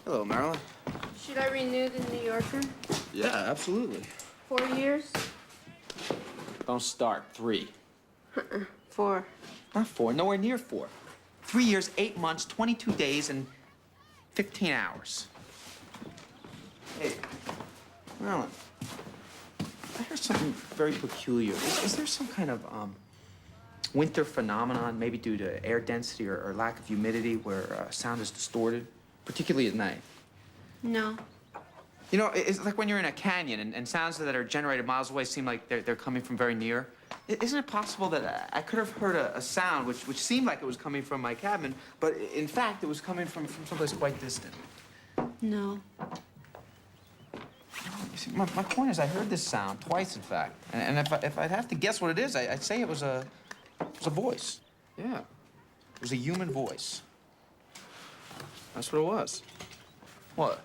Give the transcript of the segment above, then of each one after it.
Hello, Marilyn. Should I renew the New Yorker? Yeah, absolutely. 4 years? Don't start. 3. 4. Not 4. Nowhere near 4. 3 years, 8 months, 22 days, and 15 hours. Hey, Marilyn. I heard something very peculiar. Is there some kind of winter phenomenon, maybe due to air density or lack of humidity, where sound is distorted, particularly at night? No. You know, it's like when you're in a canyon and sounds that are generated miles away seem like they're coming from very near. Isn't it possible that I could have heard a sound which seemed like it was coming from my cabin, but in fact it was coming from someplace quite distant? No. You see, my point is I heard this sound twice, in fact. And if I'd have to guess what it is, I'd say it was a voice. Yeah. It was a human voice. That's what it was. What?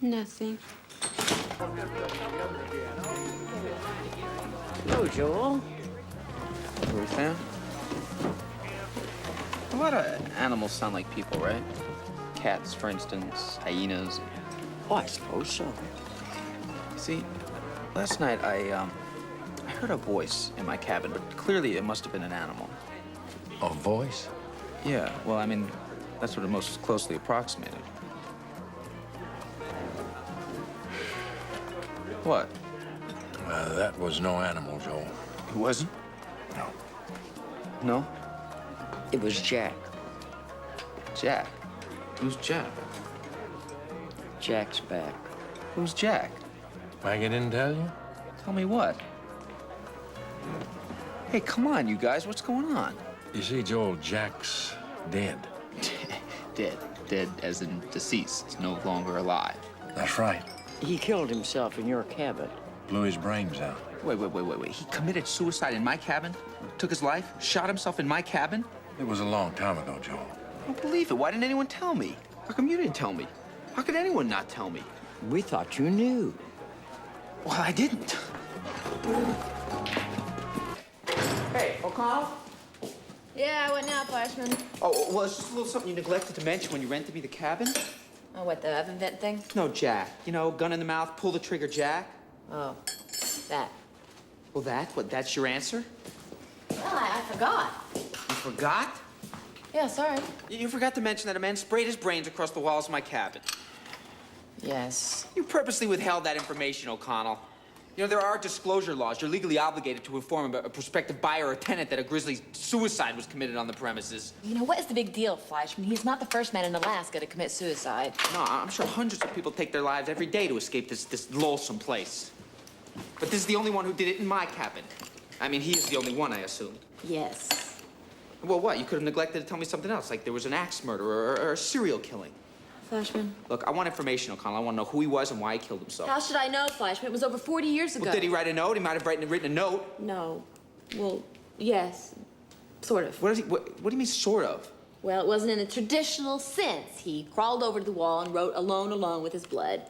Nothing. Hello, Joel. Ruth Ann? A lot of animals sound like people, right? Cats, for instance, hyenas. Oh, I suppose so. See, last night I heard a voice in my cabin, but clearly it must have been an animal. A voice? Yeah, well, I mean, that's what it most closely approximated. What? That was no animal, Joel. It wasn't? No. No? It was Jack. Jack? Who's Jack? Jack's back. Who's Jack? Maggie didn't tell you? Tell me what? Hey, come on, you guys. What's going on? You see, Joel, Jack's dead. Dead. Dead as in deceased. He's no longer alive. That's right. He killed himself in your cabin. Blew his brains out. Wait. He committed suicide in my cabin? Took his life? Shot himself in my cabin? It was a long time ago, Joel. I don't believe it. Why didn't anyone tell me? How come you didn't tell me? How could anyone not tell me? We thought you knew. Well, I didn't. Hey, O'Connell? Yeah, what now, Flashman? Oh, well, it's just a little something you neglected to mention when you rented me the cabin. Oh, what, the oven vent thing? No, Jack. You know, gun in the mouth, pull the trigger, Jack. Oh, that. Well, that's your answer? Well, I forgot. You forgot? Yeah, sorry. You forgot to mention that a man sprayed his brains across the walls of my cabin. Yes. You purposely withheld that information, O'Connell. You know, there are disclosure laws. You're legally obligated to inform a prospective buyer or tenant that a grisly suicide was committed on the premises. You know, what is the big deal, Flashman? He's not the first man in Alaska to commit suicide. No, I'm sure hundreds of people take their lives every day to escape this loathsome place. But this is the only one who did it in my cabin. I mean, he is the only one, I assume. Yes. Well, what? You could have neglected to tell me something else, like there was an axe murder or a serial killing. Flashman? Look, I want information, O'Connell. I want to know who he was and why he killed himself. How should I know, Flashman? It was over 40 years ago. Well, did he write a note? He might have written a note. No. Well, yes. Sort of. What do you mean, sort of? Well, it wasn't in a traditional sense. He crawled over to the wall and wrote alone, alone with his blood.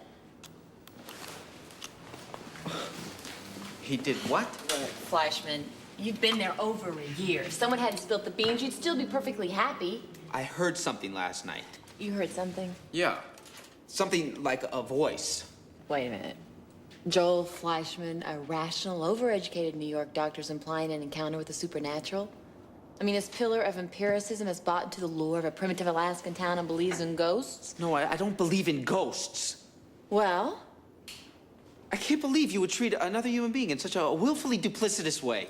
He did what? Look, Flashman, you've been there over a year. If someone hadn't spilled the beans, you'd still be perfectly happy. I heard something last night. You heard something? Yeah. Something like a voice. Wait a minute. Joel Fleischman, a rational, overeducated New York doctor's implying an encounter with the supernatural? I mean, this pillar of empiricism has bought into the lore of a primitive Alaskan town and believes in ghosts? No, I don't believe in ghosts. Well? I can't believe you would treat another human being in such a willfully duplicitous way.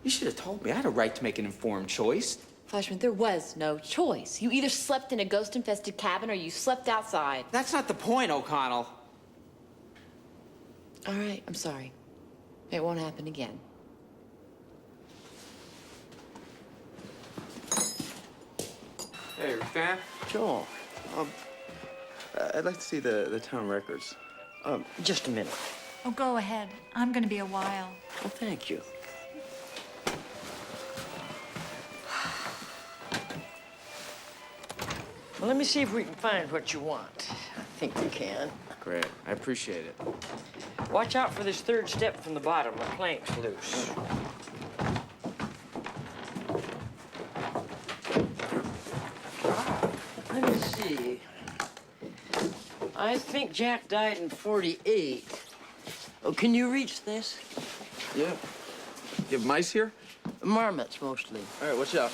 You should have told me. I had a right to make an informed choice. Fleischman, there was no choice. You either slept in a ghost-infested cabin or you slept outside. That's not the point, O'Connell. All right, I'm sorry. It won't happen again. Hey, Rufan. Joel, I'd like to see the town records. just a minute. Oh, go ahead. I'm going to be a while. Well, thank you. Well, let me see if we can find what you want. I think we can. Great. I appreciate it. Watch out for this third step from the bottom. The plank's loose. Let me see. I think Jack died in 48. Oh, can you reach this? Yeah. You have mice here? Marmots, mostly. All right, watch out.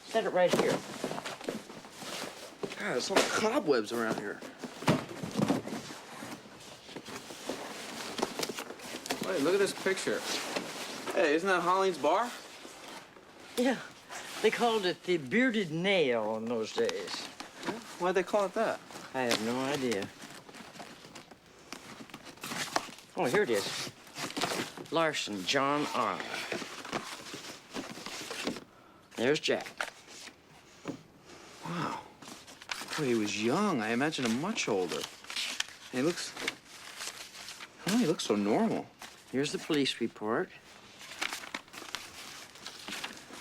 Set it right here. God, there's all cobwebs around here. Wait, look at this picture. Hey, isn't that Holline's bar? Yeah, they called it the Bearded Nail in those days. Why'd they call it that? I have no idea. Oh, here it is. Larson, John R. There's Jack. Wow. Boy, he was young. I imagined him much older. He looks... Oh, he looks so normal. Here's the police report.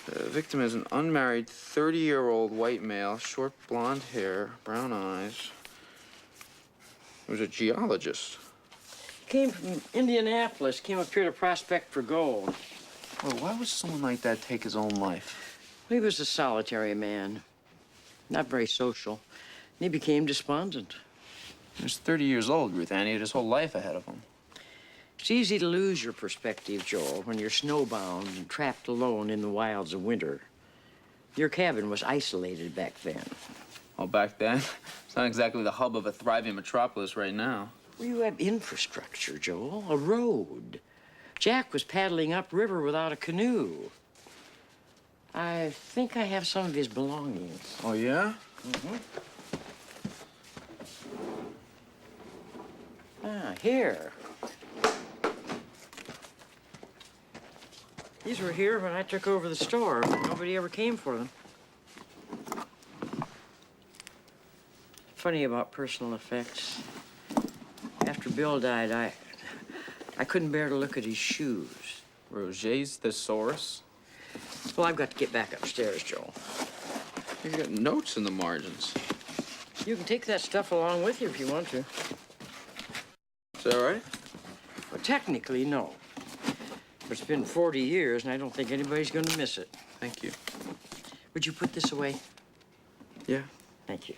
The victim is an unmarried 30-year-old white male, short blonde hair, brown eyes. He was a geologist. Came from Indianapolis, came up here to prospect for gold. Well, why would someone like that take his own life? He was a solitary man, not very social. And he became despondent. He was 30 years old, Ruth Ann. He had his whole life ahead of him. It's easy to lose your perspective, Joel, when you're snowbound and trapped alone in the wilds of winter. Your cabin was isolated back then. Oh, back then? It's not exactly the hub of a thriving metropolis right now. Well, you have infrastructure, Joel, a road. Jack was paddling upriver without a canoe. I think I have some of his belongings. Oh, yeah? Ah, here. These were here when I took over the store, but nobody ever came for them. Funny about personal effects. After Bill died, I couldn't bear to look at his shoes. Roget's thesaurus? Well, I've got to get back upstairs, Joel. He's got notes in the margins. You can take that stuff along with you if you want to. Is that right? Well, technically, no. But it's been 40 years, and I don't think anybody's going to miss it. Thank you. Would you put this away? Yeah. Thank you.